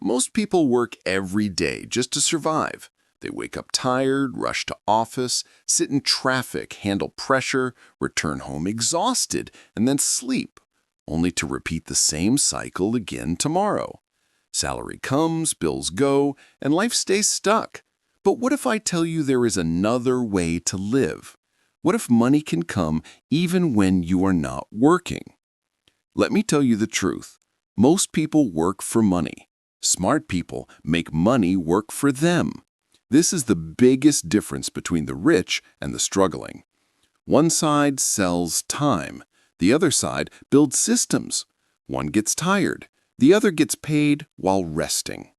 Most people work every day just to survive. They wake up tired, rush to office, sit in traffic, handle pressure, return home exhausted, and then sleep, only to repeat the same cycle again tomorrow. Salary comes, bills go, and life stays stuck. But what if I tell you there is another way to live? What if money can come even when you are not working? Let me tell you the truth. Most people work for money. Smart people make money work for them. This is the biggest difference between the rich and the struggling. One side sells time. The other side builds systems. One gets tired. The other gets paid while resting.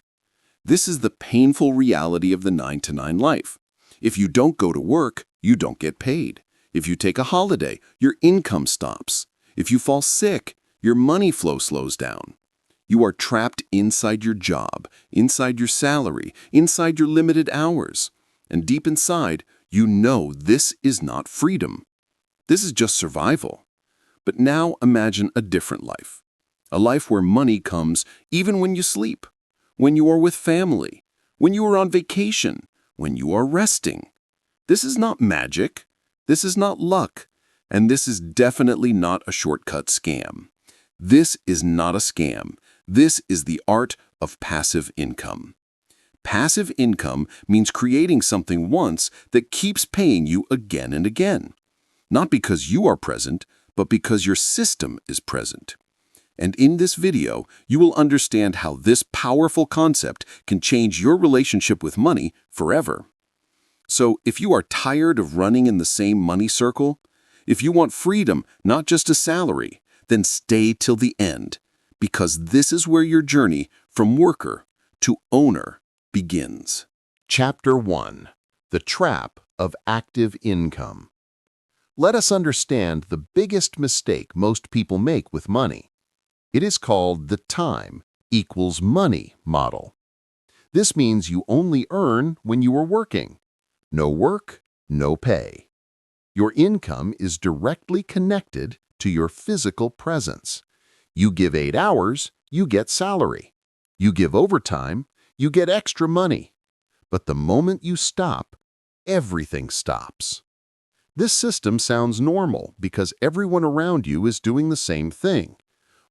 This is the painful reality of the 9-to-9 life. If you don't go to work, you don't get paid. If you take a holiday, your income stops. If you fall sick, your money flow slows down. You are trapped inside your job, inside your salary, inside your limited hours. And deep inside, you know this is not freedom. This is just survival. But now imagine a different life. A life where money comes even when you sleep, when you are with family, when you are on vacation, when you are resting. This is not magic. This is not luck. And this is definitely not a shortcut scam. This is not a scam. This is the art of passive income. Passive income means creating something once that keeps paying you again and again. Not because you are present, but because your system is present. And in this video, you will understand how this powerful concept can change your relationship with money forever. So, if you are tired of running in the same money circle, if you want freedom, not just a salary, then stay till the end, because this is where your journey from worker to owner begins. Chapter 1. The Trap of Active Income. Let us understand the biggest mistake most people make with money. It is called the time equals money model. This means you only earn when you are working. No work, no pay. Your income is directly connected to your physical presence. You give 8 hours, you get salary. You give overtime, you get extra money. But the moment you stop, everything stops. This system sounds normal because everyone around you is doing the same thing.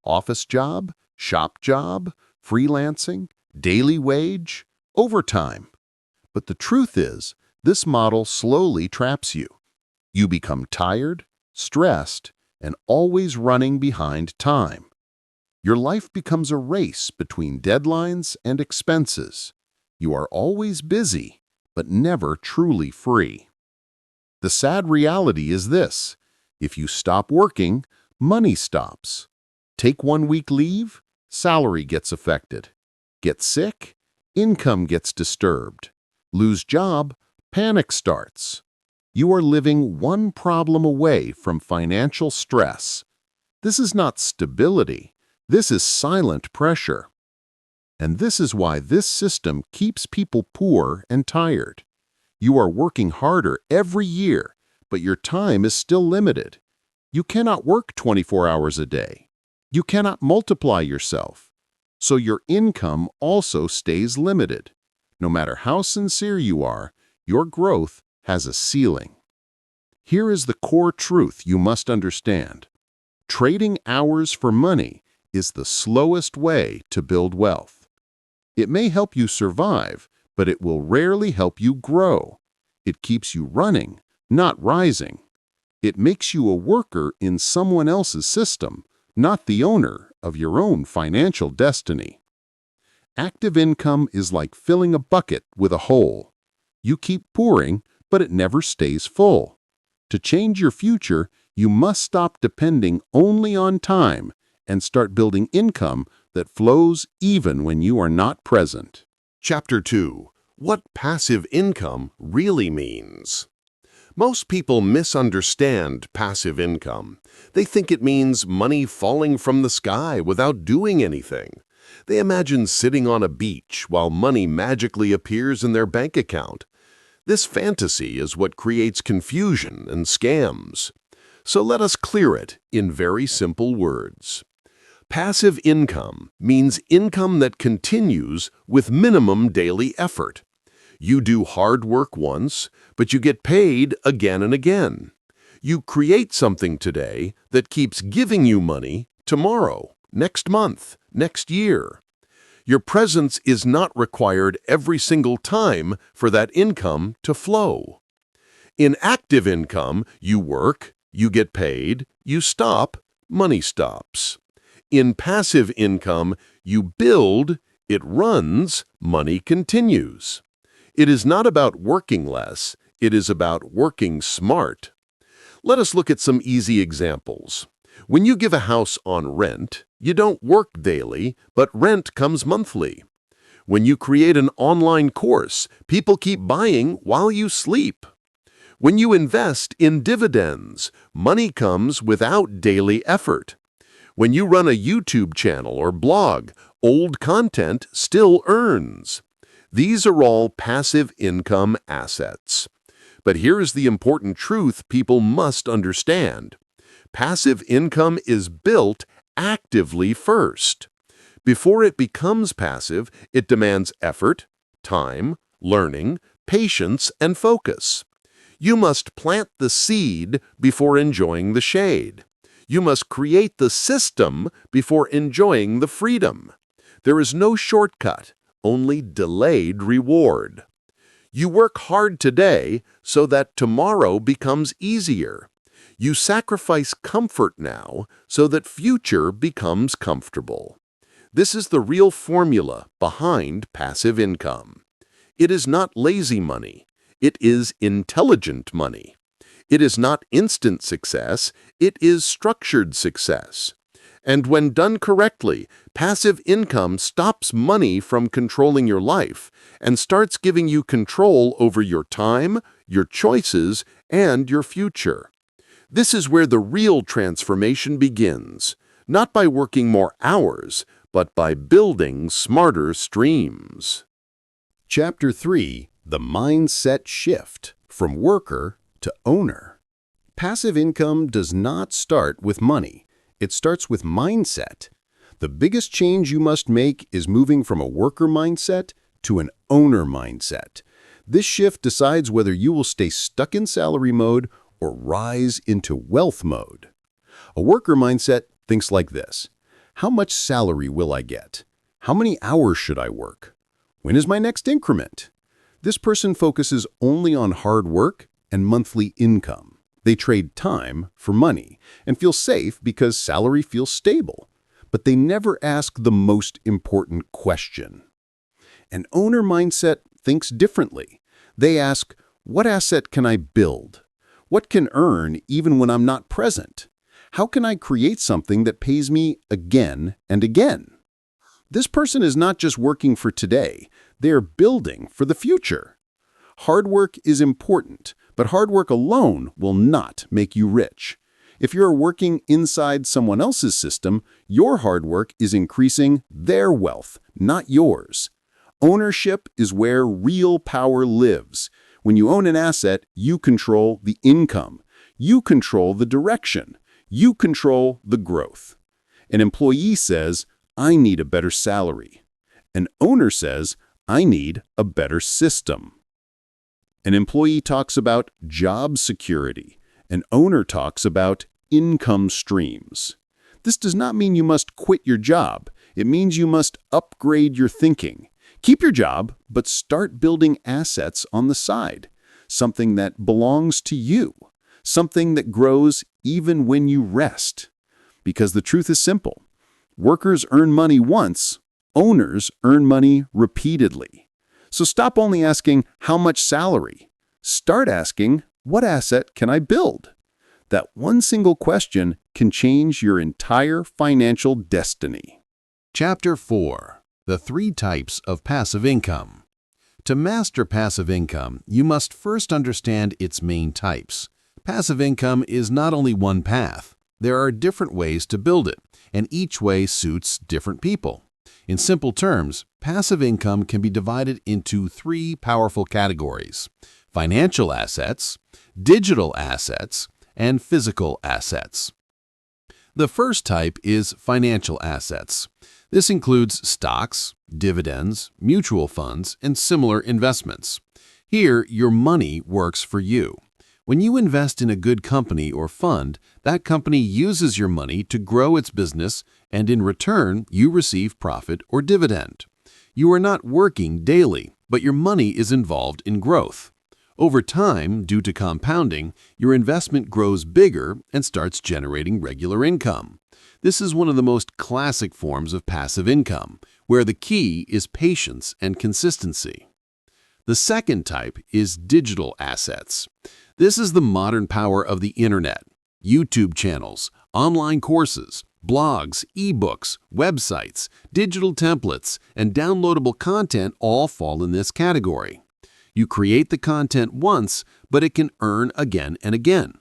Office job, shop job, freelancing, daily wage, overtime. But the truth is, this model slowly traps you. You become tired, stressed, and always running behind time. Your life becomes a race between deadlines and expenses. You are always busy, but never truly free. The sad reality is this: if you stop working, money stops. Take 1 week leave, salary gets affected. Get sick, income gets disturbed. Lose job, panic starts. You are living one problem away from financial stress. This is not stability. This is silent pressure. And this is why this system keeps people poor and tired. You are working harder every year, but your time is still limited. You cannot work 24 hours a day. You cannot multiply yourself. So your income also stays limited. No matter how sincere you are, your growth has a ceiling. Here is the core truth you must understand. Trading hours for money is the slowest way to build wealth. It may help you survive, but it will rarely help you grow. It keeps you running, not rising. It makes you a worker in someone else's system, not the owner of your own financial destiny. Active income is like filling a bucket with a hole. You keep pouring, but it never stays full. To change your future, you must stop depending only on time and start building income that flows even when you are not present. Chapter 2. What passive income really means. Most people misunderstand passive income. They think it means money falling from the sky without doing anything. They imagine sitting on a beach while money magically appears in their bank account. This fantasy is what creates confusion and scams. So let us clear it in very simple words. Passive income means income that continues with minimum daily effort. You do hard work once, but you get paid again and again. You create something today that keeps giving you money tomorrow, next month, next year. Your presence is not required every single time for that income to flow. In active income, you work, you get paid, you stop, money stops. In passive income, you build, it runs, money continues. It is not about working less, it is about working smart. Let us look at some easy examples. When you give a house on rent, you don't work daily, but rent comes monthly. When you create an online course, people keep buying while you sleep. When you invest in dividends, money comes without daily effort. When you run a YouTube channel or blog, old content still earns. These are all passive income assets. But here is the important truth people must understand. Passive income is built actively first. Before it becomes passive, it demands effort, time, learning, patience, and focus. You must plant the seed before enjoying the shade. You must create the system before enjoying the freedom. There is no shortcut, only delayed reward. You work hard today so that tomorrow becomes easier. You sacrifice comfort now so that future becomes comfortable. This is the real formula behind passive income. It is not lazy money. It is intelligent money. It is not instant success. It is structured success. And when done correctly, passive income stops money from controlling your life and starts giving you control over your time, your choices, and your future. This is where the real transformation begins, not by working more hours, but by building smarter streams. Chapter 3: The Mindset Shift from Worker to Owner. Passive income does not start with money. It starts with mindset. The biggest change you must make is moving from a worker mindset to an owner mindset. This shift decides whether you will stay stuck in salary mode or rise into wealth mode. A worker mindset thinks like this: how much salary will I get? How many hours should I work? When is my next increment? This person focuses only on hard work and monthly income. They trade time for money and feel safe because salary feels stable. But they never ask the most important question. An owner mindset thinks differently. They ask, what asset can I build? What can earn even when I'm not present? How can I create something that pays me again and again? This person is not just working for today, they are building for the future. Hard work is important, but hard work alone will not make you rich. If you're working inside someone else's system, your hard work is increasing their wealth, not yours. Ownership is where real power lives. When you own an asset, you control the income. You control the direction. You control the growth. An employee says, I need a better salary. An owner says, I need a better system. An employee talks about job security. An owner talks about income streams. This does not mean you must quit your job. It means you must upgrade your thinking. Keep your job, but start building assets on the side. Something that belongs to you. Something that grows even when you rest. Because the truth is simple. Workers earn money once. Owners earn money repeatedly. So stop only asking, how much salary? Start asking, what asset can I build? That one single question can change your entire financial destiny. Chapter 4: The 3 Types of Passive Income. To master passive income, you must first understand its main types. Passive income is not only one path. There are different ways to build it, and each way suits different people. In simple terms, passive income can be divided into 3 powerful categories: financial assets, digital assets, and physical assets. The first type is financial assets. This includes stocks, dividends, mutual funds, and similar investments. Here, your money works for you. When you invest in a good company or fund, that company uses your money to grow its business, and in return, you receive profit or dividend. You are not working daily, but your money is involved in growth. Over time, due to compounding, your investment grows bigger and starts generating regular income. This is one of the most classic forms of passive income, where the key is patience and consistency. The second type is digital assets. This is the modern power of the internet. YouTube channels, online courses, blogs, ebooks, websites, digital templates, and downloadable content all fall in this category. You create the content once, but it can earn again and again.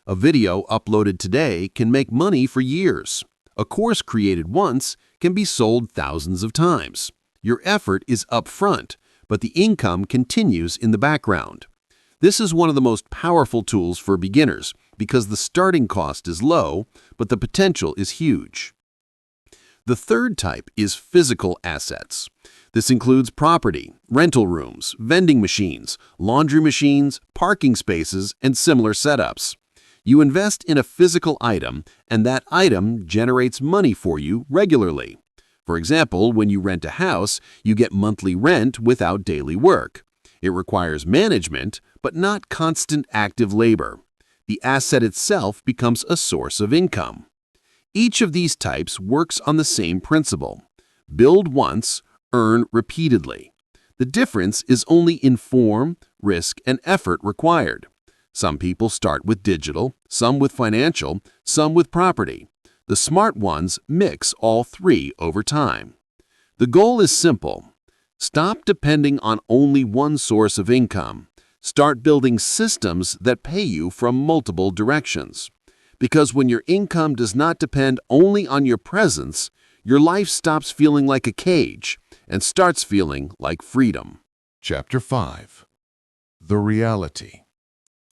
A video uploaded today can make money for years. A course created once can be sold thousands of times. Your effort is upfront, but the income continues in the background. This is one of the most powerful tools for beginners because the starting cost is low, but the potential is huge. The third type is physical assets. This includes property, rental rooms, vending machines, laundry machines, parking spaces, and similar setups. You invest in a physical item, and that item generates money for you regularly. For example, when you rent a house, you get monthly rent without daily work. It requires management, but not constant active labor. The asset itself becomes a source of income. Each of these types works on the same principle. Build once, earn repeatedly. The difference is only in form, risk, and effort required. Some people start with digital, some with financial, some with property. The smart ones mix all three over time. The goal is simple. Stop depending on only one source of income. Start building systems that pay you from multiple directions. Because when your income does not depend only on your presence, your life stops feeling like a cage and starts feeling like freedom. Chapter 5. The Reality.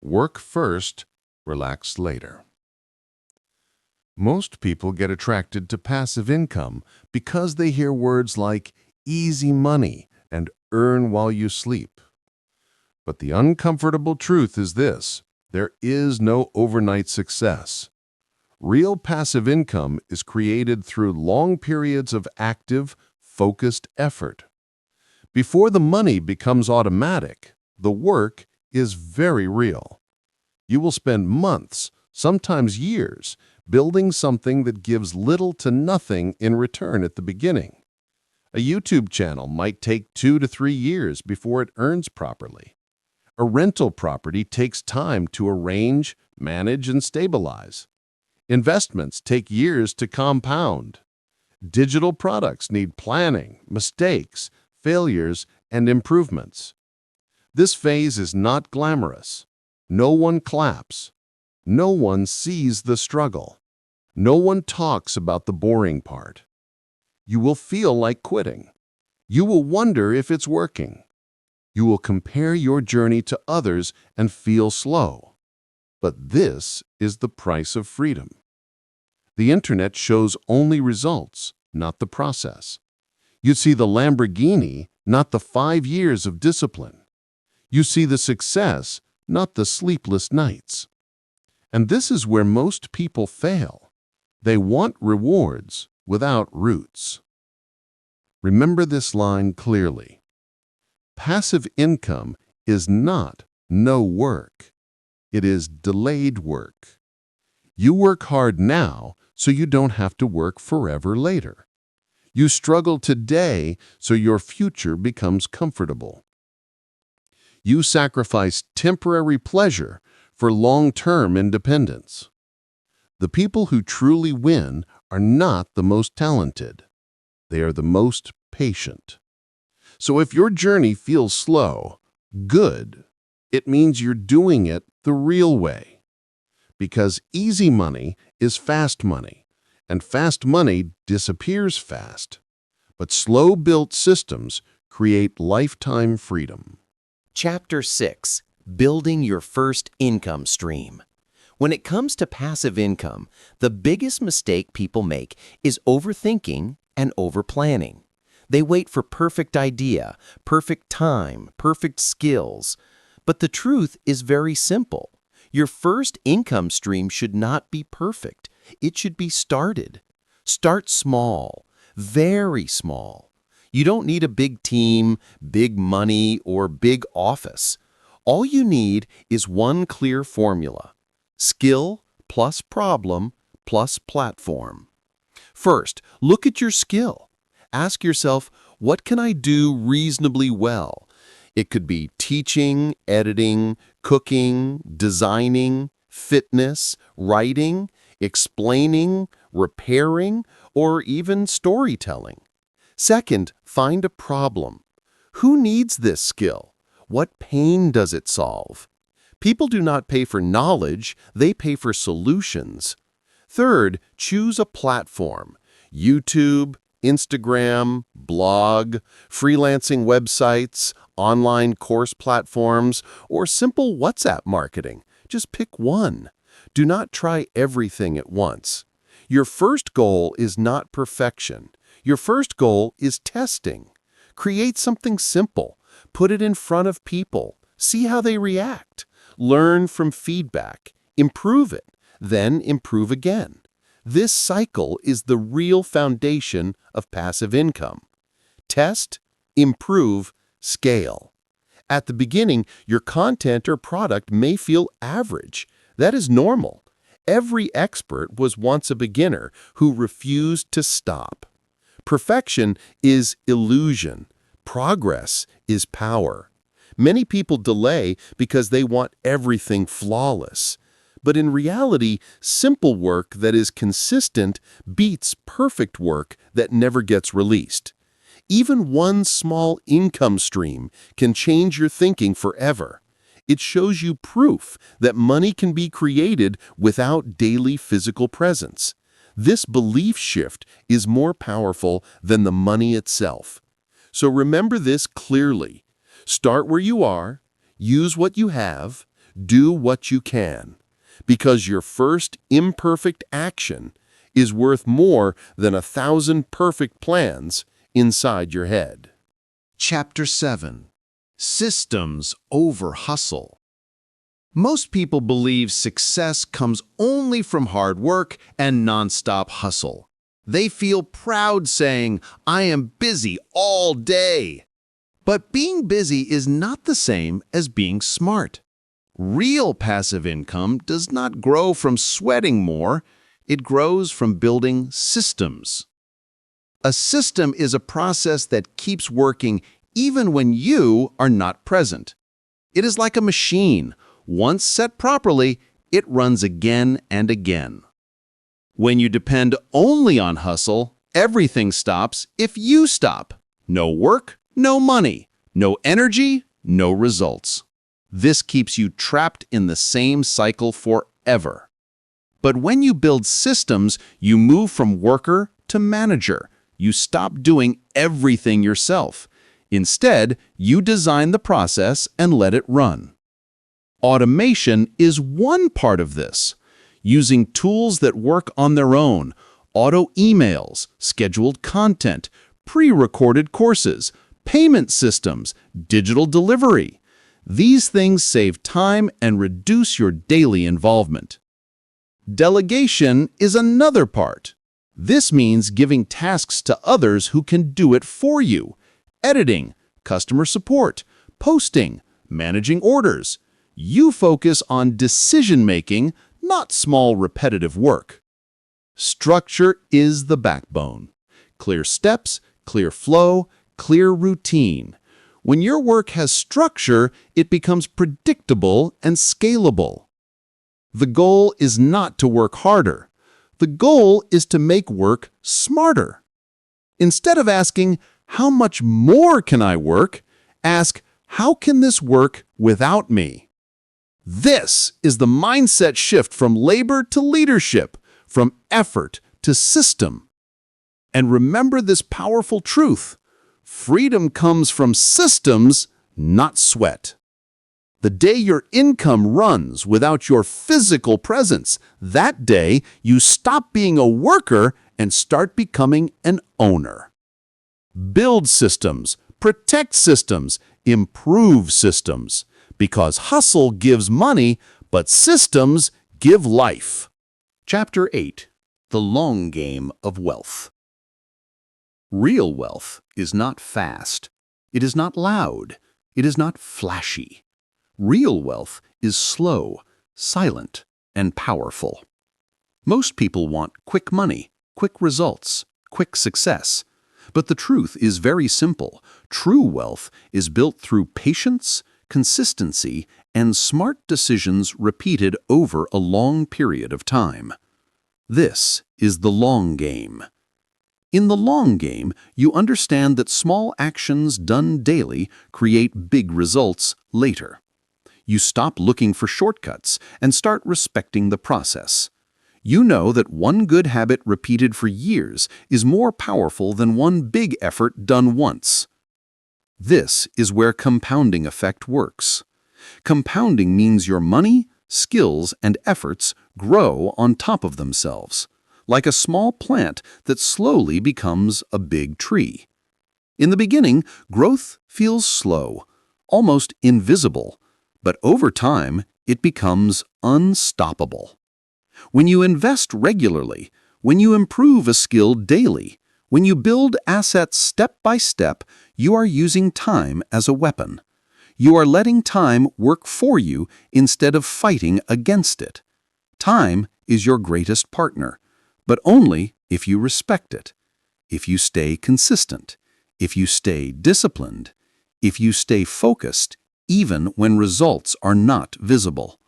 Work first, relax later. Most people get attracted to passive income because they hear words like easy money and earn while you sleep. But the uncomfortable truth is this: there is no overnight success. Real passive income is created through long periods of active, focused effort. Before the money becomes automatic, the work is very real. You will spend months, sometimes years, building something that gives little to nothing in return at the beginning. A YouTube channel might take 2 to 3 years before it earns properly. A rental property takes time to arrange, manage, and stabilize. Investments take years to compound. Digital products need planning, mistakes, failures, and improvements. This phase is not glamorous. No one claps. No one sees the struggle. No one talks about the boring part. You will feel like quitting. You will wonder if it's working. You will compare your journey to others and feel slow. But this is the price of freedom. The internet shows only results, not the process. You see the Lamborghini, not the 5 years of discipline. You see the success, not the sleepless nights. And this is where most people fail. They want rewards without roots. Remember this line clearly. Passive income is not no work. It is delayed work. You work hard now so you don't have to work forever later. You struggle today so your future becomes comfortable. You sacrifice temporary pleasure for long-term independence. The people who truly win are not the most talented. They are the most patient. So if your journey feels slow, good, it means you're doing it the real way. Because easy money is fast money, and fast money disappears fast. But slow-built systems create lifetime freedom. Chapter 6. Building Your First Income Stream. When it comes to passive income, the biggest mistake people make is overthinking and overplanning. They wait for perfect idea, perfect time, perfect skills. But the truth is very simple. Your first income stream should not be perfect. It should be started. Start small, very small. You don't need a big team, big money, or big office. All you need is one clear formula: skill plus problem plus platform. First, look at your skill. Ask yourself, what can I do reasonably well? It could be teaching, editing, cooking, designing, fitness, writing, explaining, repairing, or even storytelling. Second, find a problem. Who needs this skill? What pain does it solve? People do not pay for knowledge, they pay for solutions. Third, choose a platform: YouTube, Instagram, blog, freelancing websites, online course platforms, or simple WhatsApp marketing. Just pick one. Do not try everything at once. Your first goal is not perfection. Your first goal is testing. Create something simple. Put it in front of people. See how they react. Learn from feedback. Improve it. Then improve again. This cycle is the real foundation of passive income. Test, improve, scale. At the beginning, your content or product may feel average. That is normal. Every expert was once a beginner who refused to stop. Perfection is illusion. Progress is power. Many people delay because they want everything flawless. But in reality, simple work that is consistent beats perfect work that never gets released. Even one small income stream can change your thinking forever. It shows you proof that money can be created without daily physical presence. This belief shift is more powerful than the money itself. So remember this clearly. Start where you are, use what you have, do what you can. Because your first imperfect action is worth more than 1,000 perfect plans inside your head. Chapter 7. Systems over hustle. Most people believe success comes only from hard work and nonstop hustle. They feel proud saying, "I am busy all day." But being busy is not the same as being smart. Real passive income does not grow from sweating more, it grows from building systems. A system is a process that keeps working even when you are not present. It is like a machine. Once set properly, it runs again and again. When you depend only on hustle, everything stops if you stop. No work, no money. No energy, no results. This keeps you trapped in the same cycle forever. But when you build systems, you move from worker to manager. You stop doing everything yourself. Instead, you design the process and let it run. Automation is one part of this. Using tools that work on their own, auto emails, scheduled content, pre-recorded courses, payment systems, digital delivery. These things save time and reduce your daily involvement. Delegation is another part. This means giving tasks to others who can do it for you. Editing, customer support, posting, managing orders. You focus on decision-making, not small repetitive work. Structure is the backbone. Clear steps, clear flow, clear routine. When your work has structure, it becomes predictable and scalable. The goal is not to work harder. The goal is to make work smarter. Instead of asking, "How much more can I work?" ask, "How can this work without me?" This is the mindset shift from labor to leadership, from effort to system. And remember this powerful truth: freedom comes from systems, not sweat. The day your income runs without your physical presence, that day you stop being a worker and start becoming an owner. Build systems, protect systems, improve systems. Because hustle gives money, but systems give life. Chapter 8. The Long Game of Wealth. Real wealth is not fast. It is not loud. It is not flashy. Real wealth is slow, silent, and powerful. Most people want quick money, quick results, quick success. But the truth is very simple. True wealth is built through patience, consistency, and smart decisions repeated over a long period of time. This is the long game. In the long game, you understand that small actions done daily create big results later. You stop looking for shortcuts and start respecting the process. You know that one good habit repeated for years is more powerful than one big effort done once. This is where compounding effect works. Compounding means your money, skills, and efforts grow on top of themselves, like a small plant that slowly becomes a big tree. In the beginning, growth feels slow, almost invisible, but over time, it becomes unstoppable. When you invest regularly, when you improve a skill daily, when you build assets step by step, you are using time as a weapon. You are letting time work for you instead of fighting against it. Time is your greatest partner, but only if you respect it, if you stay consistent, if you stay disciplined, if you stay focused, even when results are not visible.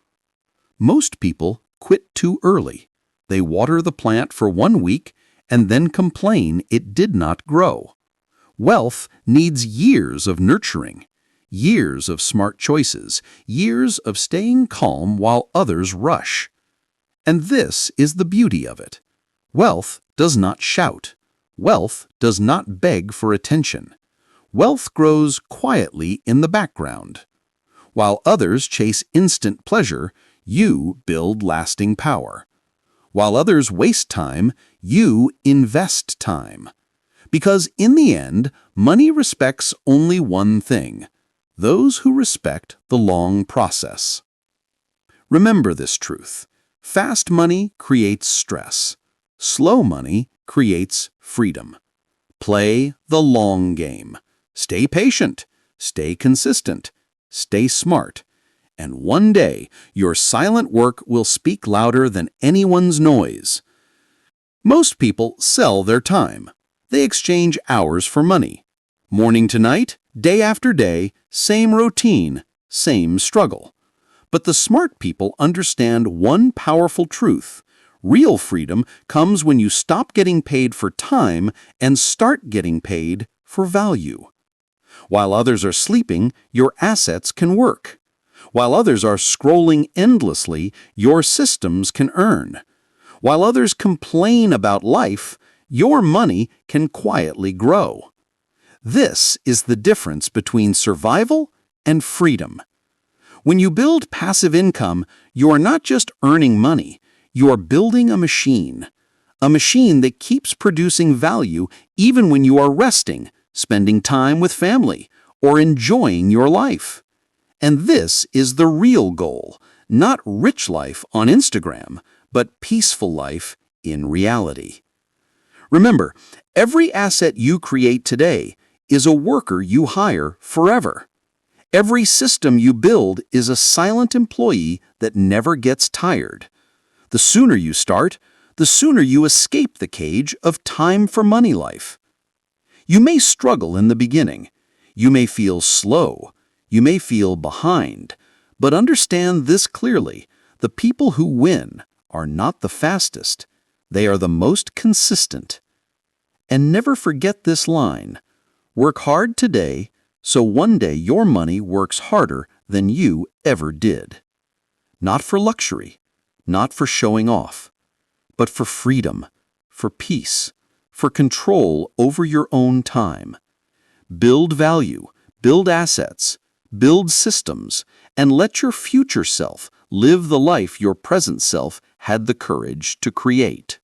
Most people quit too early. They water the plant for 1 week and then complain it did not grow. Wealth needs years of nurturing, years of smart choices, years of staying calm while others rush. And this is the beauty of it. Wealth does not shout. Wealth does not beg for attention. Wealth grows quietly in the background. While others chase instant pleasure, you build lasting power. While others waste time, you invest time. Because in the end, money respects only one thing: those who respect the long process. Remember this truth. Fast money creates stress. Slow money creates freedom. Play the long game. Stay patient. Stay consistent. Stay smart. And one day, your silent work will speak louder than anyone's noise. Most people sell their time. They exchange hours for money. Morning to night, day after day, same routine, same struggle. But the smart people understand one powerful truth. Real freedom comes when you stop getting paid for time and start getting paid for value. While others are sleeping, your assets can work. While others are scrolling endlessly, your systems can earn. While others complain about life, your money can quietly grow. This is the difference between survival and freedom. When you build passive income, you are not just earning money, you are building a machine that keeps producing value even when you are resting, spending time with family, or enjoying your life. And this is the real goal, not rich life on Instagram, but peaceful life in reality. Remember, every asset you create today is a worker you hire forever. Every system you build is a silent employee that never gets tired. The sooner you start, the sooner you escape the cage of time for money life. You may struggle in the beginning. You may feel slow. You may feel behind. But understand this clearly: the people who win are not the fastest. They are the most consistent. And never forget this line: work hard today, so one day your money works harder than you ever did. Not for luxury, not for showing off, but for freedom, for peace, for control over your own time. Build value, build assets, build systems, and let your future self live the life your present self had the courage to create.